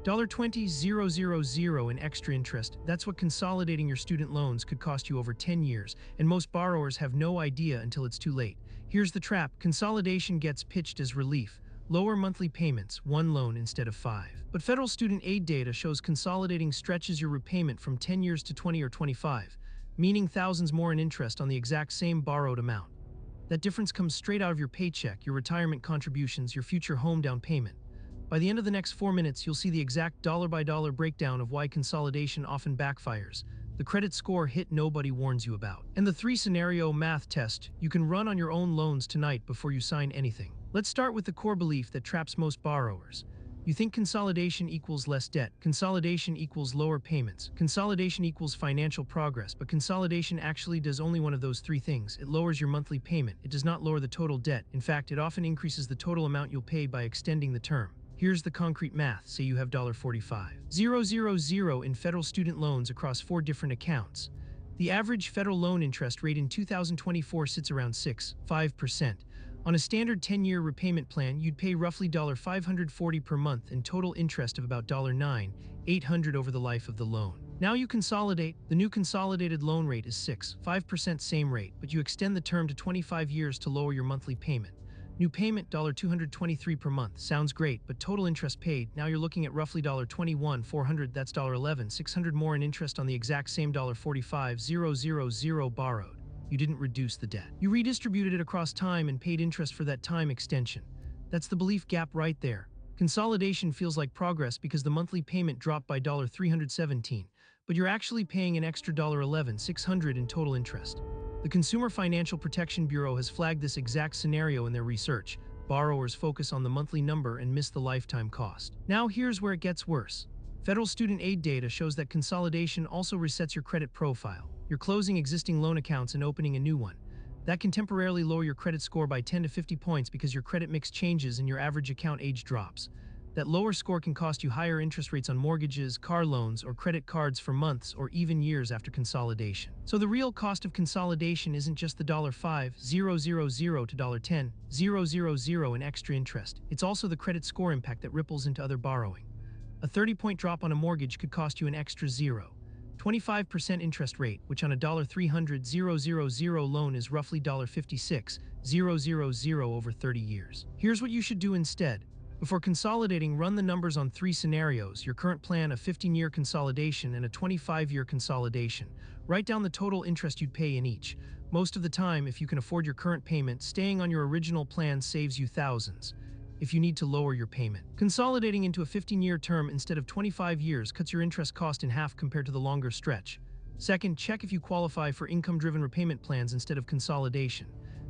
$20,000 in extra interest, that's what consolidating your student loans could cost you over 10 years, and most borrowers have no idea until it's too late. Here's the trap: consolidation gets pitched as relief. Lower monthly payments, one loan instead of 5. But federal student aid data shows consolidating stretches your repayment from 10 years to 20 or 25, meaning thousands more in interest on the exact same borrowed amount. That difference comes straight out of your paycheck, your retirement contributions, your future home down payment. By the end of the next 4 minutes, you'll see the exact dollar-by-dollar breakdown of why consolidation often backfires, the credit score hit nobody warns you about, and the 3-scenario math test you can run on your own loans tonight before you sign anything. Let's start with the core belief that traps most borrowers. You think consolidation equals less debt, consolidation equals lower payments, consolidation equals financial progress, but consolidation actually does only one of those 3 things. It lowers your monthly payment. It does not lower the total debt. In fact, it often increases the total amount you'll pay by extending the term. Here's the concrete math. Say you have $45,000 in federal student loans across 4 different accounts. The average federal loan interest rate in 2024 sits around 5%. On a standard 10-year repayment plan, you'd pay roughly $540 per month and total interest of about $9,800 over the life of the loan. Now you consolidate. The new consolidated loan rate is 5%, same rate, but you extend the term to 25 years to lower your monthly payment. New payment, $223 per month. Sounds great, but total interest paid, now you're looking at roughly $21,400, that's $11,600 more in interest on the exact same $45,000 borrowed. You didn't reduce the debt. You redistributed it across time and paid interest for that time extension. That's the belief gap right there. Consolidation feels like progress because the monthly payment dropped by $317, but you're actually paying an extra $11,600 in total interest. The Consumer Financial Protection Bureau has flagged this exact scenario in their research. Borrowers focus on the monthly number and miss the lifetime cost. Now here's where it gets worse. Federal student aid data shows that consolidation also resets your credit profile. You're closing existing loan accounts and opening a new one. That can temporarily lower your credit score by 10 to 50 points because your credit mix changes and your average account age drops. That lower score can cost you higher interest rates on mortgages, car loans, or credit cards for months or even years after consolidation. So the real cost of consolidation isn't just the $5,000 to $10,000 in extra interest. It's also the credit score impact that ripples into other borrowing. A 30-point drop on a mortgage could cost you an extra 25% interest rate, which on a $300,000 loan is roughly $56,000 over 30 years. Here's what you should do instead. Before consolidating, run the numbers on 3 scenarios: your current plan, a 15-year consolidation, and a 25-year consolidation. Write down the total interest you'd pay in each. Most of the time, if you can afford your current payment, staying on your original plan saves you thousands. If you need to lower your payment, consolidating into a 15-year term instead of 25 years cuts your interest cost in half compared to the longer stretch. Second, check if you qualify for income-driven repayment plans instead of consolidation.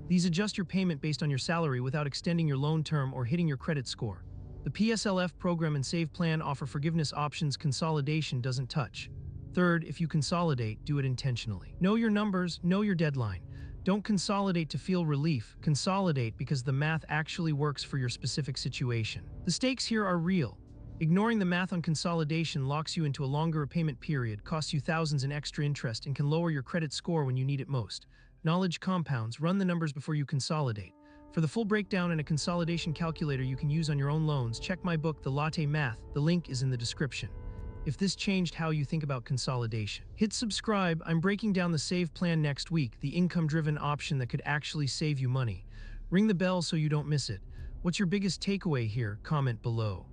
These adjust your payment based on your salary without extending your loan term or hitting your credit score. The PSLF program and Save plan offer forgiveness options consolidation doesn't touch. Third, if you consolidate, do it intentionally. Know your numbers, know your deadline. Don't consolidate to feel relief. Consolidate because the math actually works for your specific situation. The stakes here are real. Ignoring the math on consolidation locks you into a longer repayment period, costs you thousands in extra interest, and can lower your credit score when you need it most. Knowledge compounds. Run the numbers before you consolidate. For the full breakdown and a consolidation calculator you can use on your own loans, check my book, The Latte Math. The link is in the description. If this changed how you think about consolidation, hit subscribe. I'm breaking down the Save plan next week, the income-driven option that could actually save you money. Ring the bell so you don't miss it. What's your biggest takeaway here? Comment below.